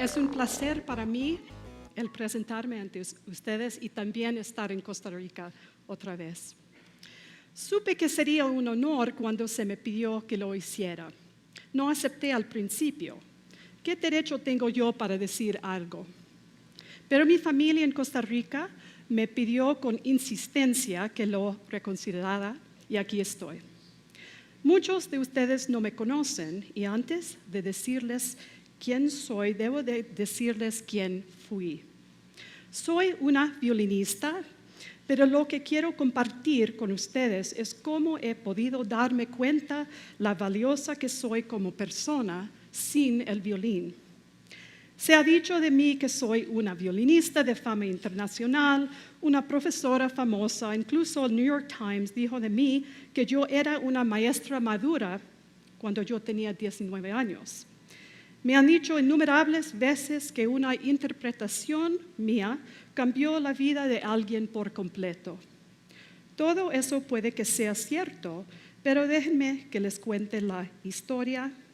Es un placer para mí el presentarme ante ustedes y también estar en Costa Rica otra vez. Supe que sería un honor cuando se me pidió que lo hiciera. No acepté al principio. ¿Qué derecho tengo yo para decir algo? Pero mi familia en Costa Rica me pidió con insistencia que lo reconsiderara y aquí estoy. Muchos de ustedes no me conocen y antes de decirles quién soy, debo de decirles quién fui. Soy una violinista, pero lo que quiero compartir con ustedes es cómo he podido darme cuenta la valiosa que soy como persona sin el violín. Se ha dicho de mí que soy una violinista de fama internacional, una profesora famosa, incluso el New York Times dijo de mí que yo era una maestra madura cuando yo tenía 19 años. Me han dicho innumerables veces que una interpretación mía cambió la vida de alguien por completo. Todo eso puede que sea cierto, pero déjenme que les cuente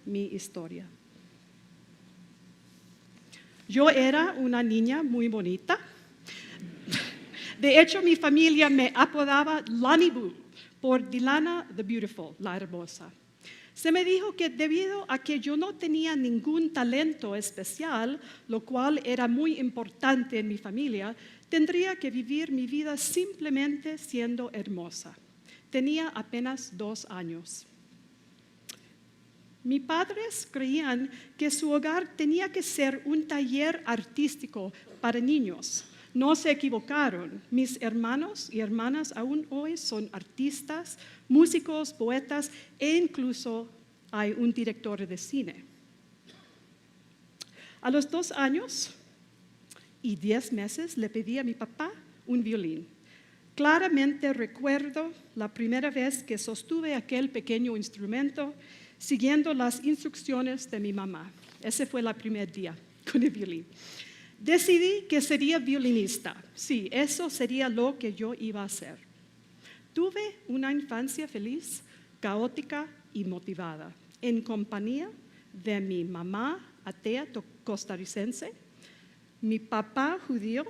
mi historia. Yo era una niña muy bonita. De hecho, mi familia me apodaba Lani Boo por Dilana the Beautiful, la hermosa. Se me dijo que debido a que yo no tenía ningún talento especial, lo cual era muy importante en mi familia, tendría que vivir mi vida simplemente siendo hermosa. Tenía apenas 2 años. Mis padres creían que su hogar tenía que ser un taller artístico para niños. No se equivocaron. Mis hermanos y hermanas aún hoy son artistas, músicos, poetas e incluso hay un director de cine. A los 2 años y 10 meses le pedí a mi papá un violín. Claramente recuerdo la primera vez que sostuve aquel pequeño instrumento siguiendo las instrucciones de mi mamá. Ese fue el primer día con el violín. Decidí que sería violinista. Sí, eso sería lo que yo iba a hacer. Tuve una infancia feliz, caótica y motivada, en compañía de mi mamá atea costarricense, mi papá judío,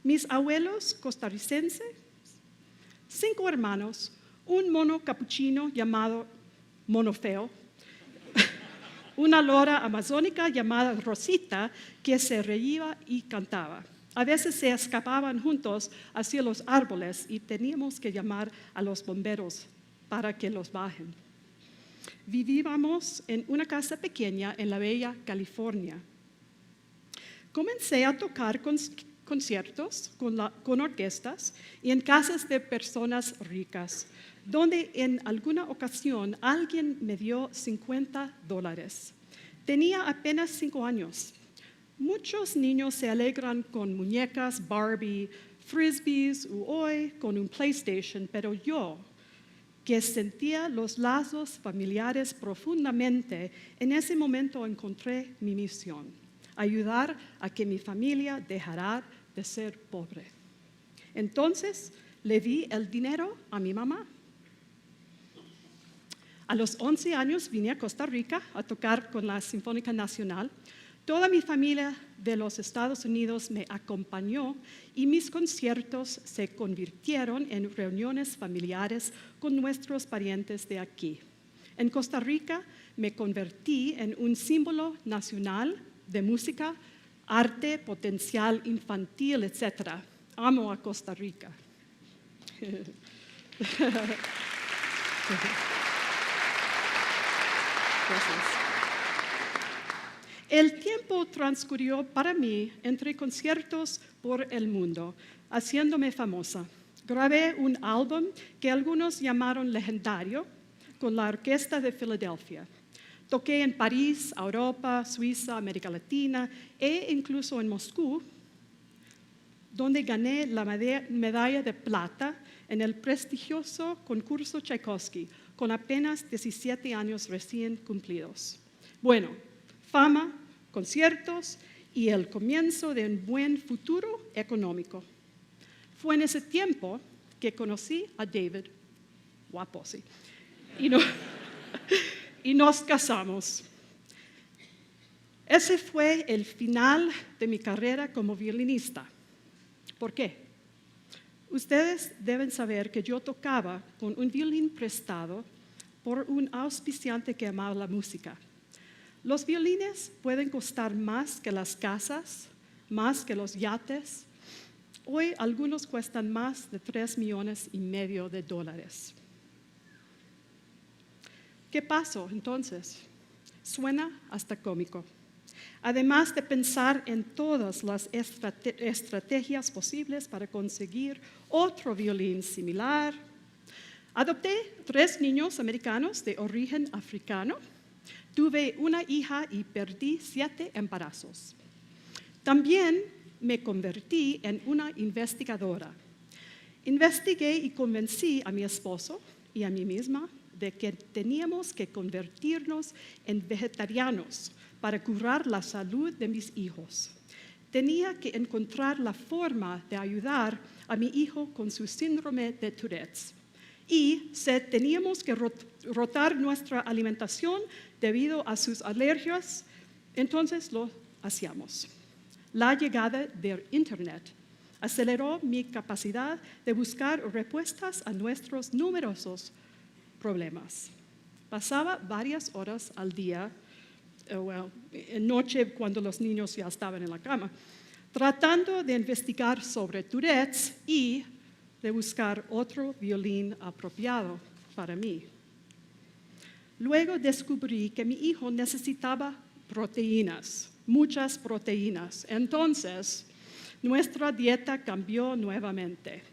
mis abuelos costarricenses, 5 hermanos, un mono capuchino llamado Mono Feo, una lora amazónica llamada Rosita que se reía y cantaba. A veces se escapaban juntos hacia los árboles y teníamos que llamar a los bomberos para que los bajen. Vivíamos en una casa pequeña en la bella California. Comencé a tocar conciertos con orquestas y en casas de personas ricas, donde en alguna ocasión alguien me dio $50. Tenía apenas 5 años. Muchos niños se alegran con muñecas Barbie, frisbees o hoy con un PlayStation, pero yo, que sentía los lazos familiares profundamente, en ese momento encontré mi misión: ayudar a que mi familia dejara de ser pobre. Entonces le di el dinero a mi mamá. A los 11 años vine a Costa Rica a tocar con la Sinfónica Nacional. Toda mi familia de los Estados Unidos me acompañó y mis conciertos se convirtieron en reuniones familiares con nuestros parientes de aquí. En Costa Rica me convertí en un símbolo nacional de música, arte, potencial infantil, etc. Amo a Costa Rica. Gracias. El tiempo transcurrió para mí entre conciertos por el mundo, haciéndome famosa. Grabé un álbum que algunos llamaron legendario con la Orquesta de Filadelfia. Toqué en París, Europa, Suiza, América Latina e incluso en Moscú, donde gané la medalla de plata en el prestigioso concurso Tchaikovsky, con apenas 17 años recién cumplidos. Bueno, fama, conciertos y el comienzo de un buen futuro económico. Fue en ese tiempo que conocí a David, guapo, sí, y nos casamos. Ese fue el final de mi carrera como violinista. ¿Por qué? Ustedes deben saber que yo tocaba con un violín prestado por un auspiciante que amaba la música. Los violines pueden costar más que las casas, más que los yates. Hoy algunos cuestan más de $3,5 millones de dólares. ¿Qué pasó entonces? Suena hasta cómico. Además de pensar en todas las estrategias posibles para conseguir otro violín similar, adopté 3 niños americanos de origen africano, tuve una hija y perdí 7 embarazos. También me convertí en una investigadora. Investigué y convencí a mi esposo y a mí misma de que teníamos que convertirnos en vegetarianos para curar la salud de mis hijos. Tenía que encontrar la forma de ayudar a mi hijo con su síndrome de Tourette. Y si teníamos que rotar nuestra alimentación debido a sus alergias, entonces lo hacíamos. La llegada del Internet aceleró mi capacidad de buscar respuestas a nuestros numerosos problemas. Pasaba varias horas al día, en noche cuando los niños ya estaban en la cama, tratando de investigar sobre Tourette's y de buscar otro violín apropiado para mí. Luego descubrí que mi hijo necesitaba proteínas, muchas proteínas. Entonces, nuestra dieta cambió nuevamente.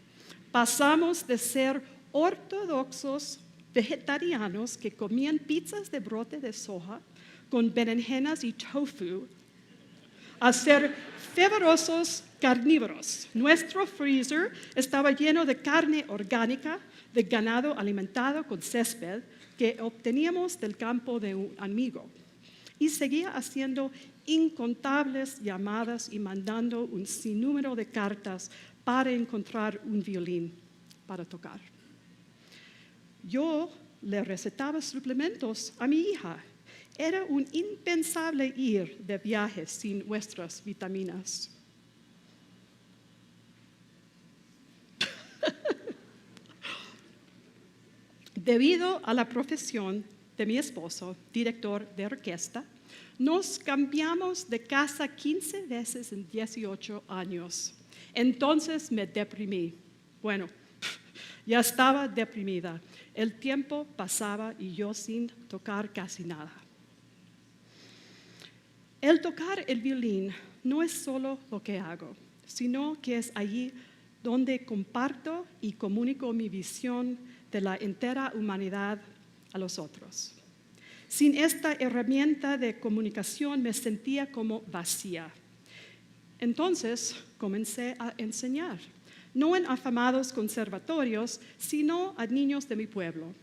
Pasamos de ser ortodoxos vegetarianos que comían pizzas de brote de soja con berenjenas y tofu, a ser fervorosos carnívoros. Nuestro freezer estaba lleno de carne orgánica, de ganado alimentado con césped que obteníamos del campo de un amigo. Y seguía haciendo incontables llamadas y mandando un sinnúmero de cartas para encontrar un violín para tocar. Yo le recetaba suplementos a mi hija. Era un impensable ir de viaje sin nuestras vitaminas. Debido a la profesión de mi esposo, director de orquesta, nos cambiamos de casa 15 veces en 18 años. Entonces me deprimí. Bueno, ya estaba deprimida. El tiempo pasaba y yo sin tocar casi nada. El tocar el violín no es solo lo que hago, sino que es allí donde comparto y comunico mi visión de la entera humanidad a los otros. Sin esta herramienta de comunicación me sentía como vacía. Entonces comencé a enseñar, no en afamados conservatorios, sino a niños de mi pueblo.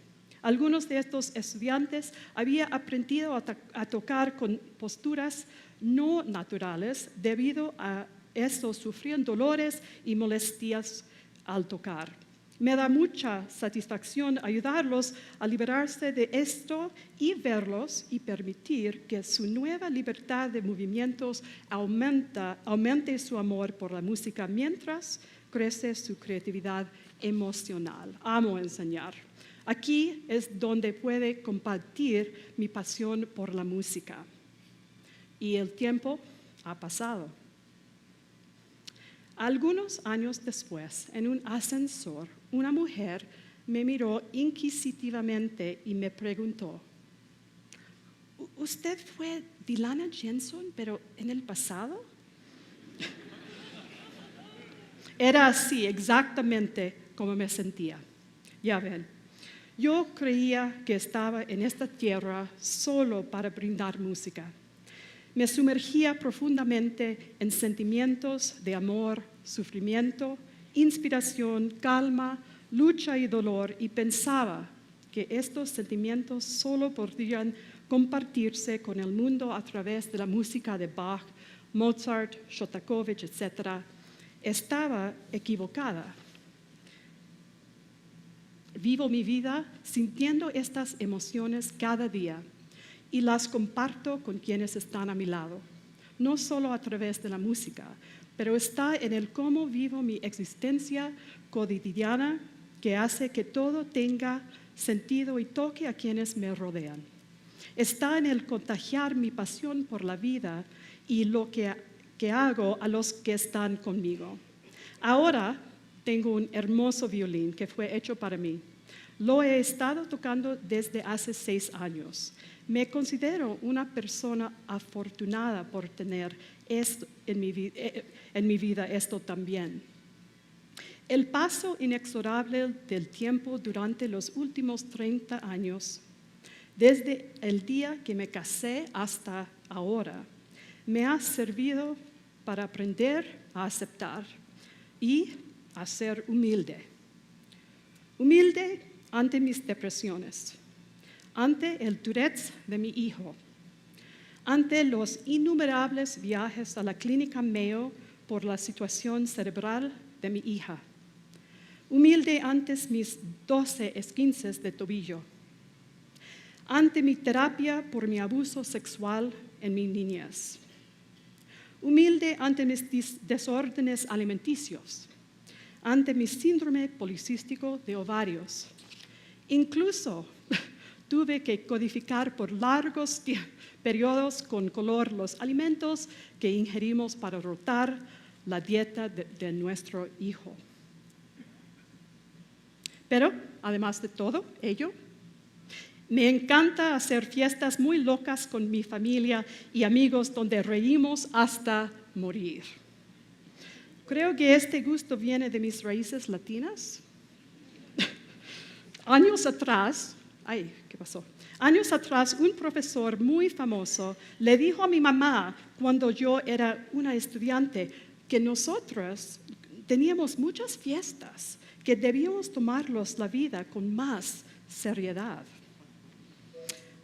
Algunos de estos estudiantes habían aprendido a tocar con posturas no naturales debido a estos sufrían dolores y molestias al tocar. Me da mucha satisfacción ayudarlos a liberarse de esto y verlos y permitir que su nueva libertad de movimientos aumente su amor por la música mientras crece su creatividad emocional. Amo enseñar. Aquí es donde puedo compartir mi pasión por la música. Y el tiempo ha pasado. Algunos años después, en un ascensor, una mujer me miró inquisitivamente y me preguntó, ¿usted fue Dilana Jenson, pero en el pasado? Era así exactamente como me sentía. Ya ven, yo creía que estaba en esta tierra solo para brindar música. Me sumergía profundamente en sentimientos de amor, sufrimiento, inspiración, calma, lucha y dolor, y pensaba que estos sentimientos solo podrían compartirse con el mundo a través de la música de Bach, Mozart, Shostakovich, etc. Estaba equivocada. Vivo mi vida sintiendo estas emociones cada día. y las comparto con quienes están a mi lado, no solo a través de la música, pero está en el cómo vivo mi existencia cotidiana que hace que todo tenga sentido y toque a quienes me rodean. Está en el contagiar mi pasión por la vida y lo que hago a los que están conmigo. Ahora tengo un hermoso violín que fue hecho para mí. Lo he estado tocando desde hace 6 años. Me considero una persona afortunada por tener esto en mi vida esto también. El paso inexorable del tiempo durante los últimos 30 años, desde el día que me casé hasta ahora, me ha servido para aprender a aceptar y a ser humilde. Humilde ante mis depresiones, ante el Tourette de mi hijo, ante los innumerables viajes a la clínica Mayo por la situación cerebral de mi hija, humilde ante mis 12 esguinces de tobillo, ante mi terapia por mi abuso sexual en mi niñez, humilde ante mis desórdenes alimenticios, ante mi síndrome policístico de ovarios. Incluso tuve que codificar por largos periodos con color los alimentos que ingerimos para rotar la dieta de nuestro hijo. Pero, además de todo ello, me encanta hacer fiestas muy locas con mi familia y amigos donde reímos hasta morir. Creo que este gusto viene de mis raíces latinas. Años atrás, un profesor muy famoso le dijo a mi mamá cuando yo era una estudiante que nosotros teníamos muchas fiestas, que debíamos tomarlos la vida con más seriedad.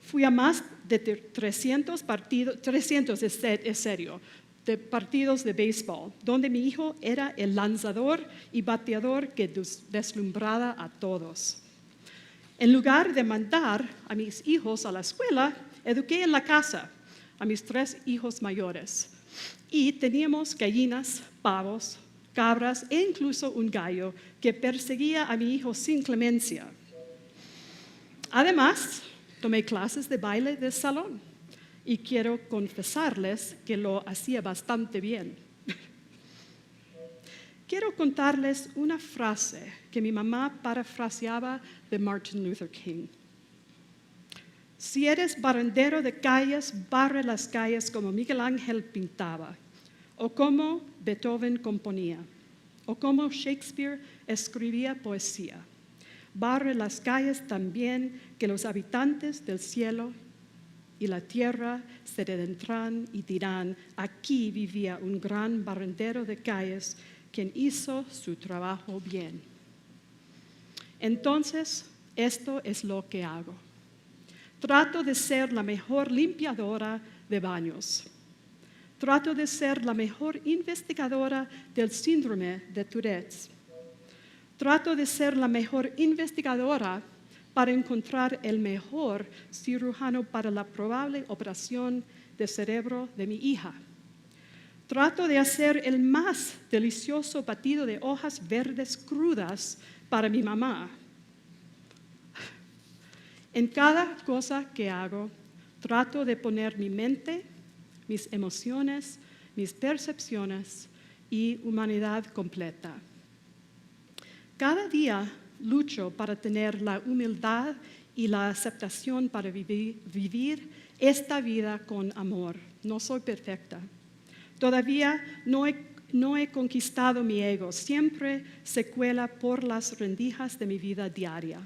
Fui a más de 300 partidos, 300 es serio, de partidos de béisbol, donde mi hijo era el lanzador y bateador que deslumbraba a todos. En lugar de mandar a mis hijos a la escuela, eduqué en la casa a mis 3 hijos mayores. Y teníamos gallinas, pavos, cabras e incluso un gallo que perseguía a mi hijo sin clemencia. Además, tomé clases de baile de salón y quiero confesarles que lo hacía bastante bien. Quiero contarles una frase que mi mamá parafraseaba de Martin Luther King. Si eres barrendero de calles, barre las calles como Miguel Ángel pintaba, o como Beethoven componía, o como Shakespeare escribía poesía. Barre las calles también que los habitantes del cielo y la tierra se detendrán y dirán, aquí vivía un gran barrendero de calles quien hizo su trabajo bien. Entonces, esto es lo que hago. Trato de ser la mejor limpiadora de baños. Trato de ser la mejor investigadora del síndrome de Tourette. Trato de ser la mejor investigadora para encontrar el mejor cirujano para la probable operación de cerebro de mi hija. Trato de hacer el más delicioso batido de hojas verdes crudas para mi mamá. En cada cosa que hago, trato de poner mi mente, mis emociones, mis percepciones y humanidad completa. Cada día lucho para tener la humildad y la aceptación para vivir esta vida con amor. No soy perfecta. Todavía no he conquistado mi ego. Siempre se cuela por las rendijas de mi vida diaria.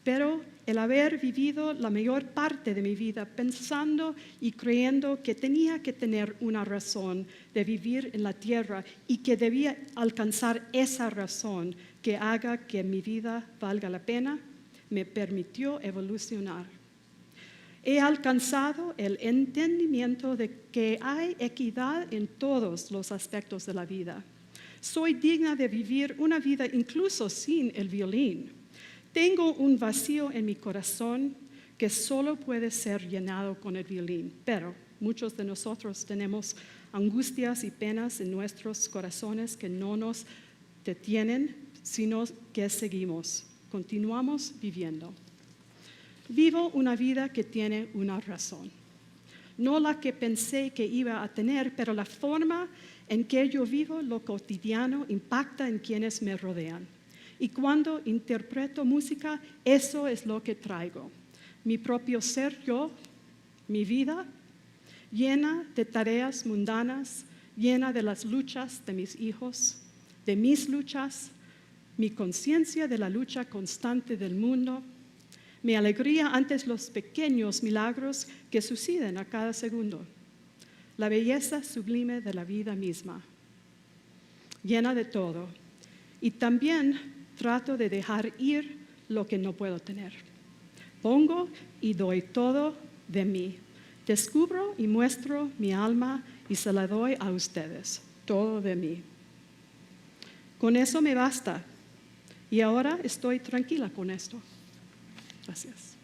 Pero el haber vivido la mayor parte de mi vida pensando y creyendo que tenía que tener una razón de vivir en la tierra y que debía alcanzar esa razón que haga que mi vida valga la pena, me permitió evolucionar. He alcanzado el entendimiento de que hay equidad en todos los aspectos de la vida. Soy digna de vivir una vida incluso sin el violín. Tengo un vacío en mi corazón que solo puede ser llenado con el violín, pero muchos de nosotros tenemos angustias y penas en nuestros corazones que no nos detienen, sino que seguimos, continuamos viviendo. Vivo una vida que tiene una razón, no la que pensé que iba a tener, pero la forma en que yo vivo lo cotidiano impacta en quienes me rodean. Y cuando interpreto música, eso es lo que traigo. Mi propio ser yo, mi vida, llena de tareas mundanas, llena de las luchas de mis hijos, de mis luchas, mi conciencia de la lucha constante del mundo, mi alegría ante los pequeños milagros que suceden a cada segundo, la belleza sublime de la vida misma, llena de todo. Y también trato de dejar ir lo que no puedo tener. Pongo y doy todo de mí. Descubro y muestro mi alma y se la doy a ustedes, todo de mí. Con eso me basta. Y ahora estoy tranquila con esto. Gracias.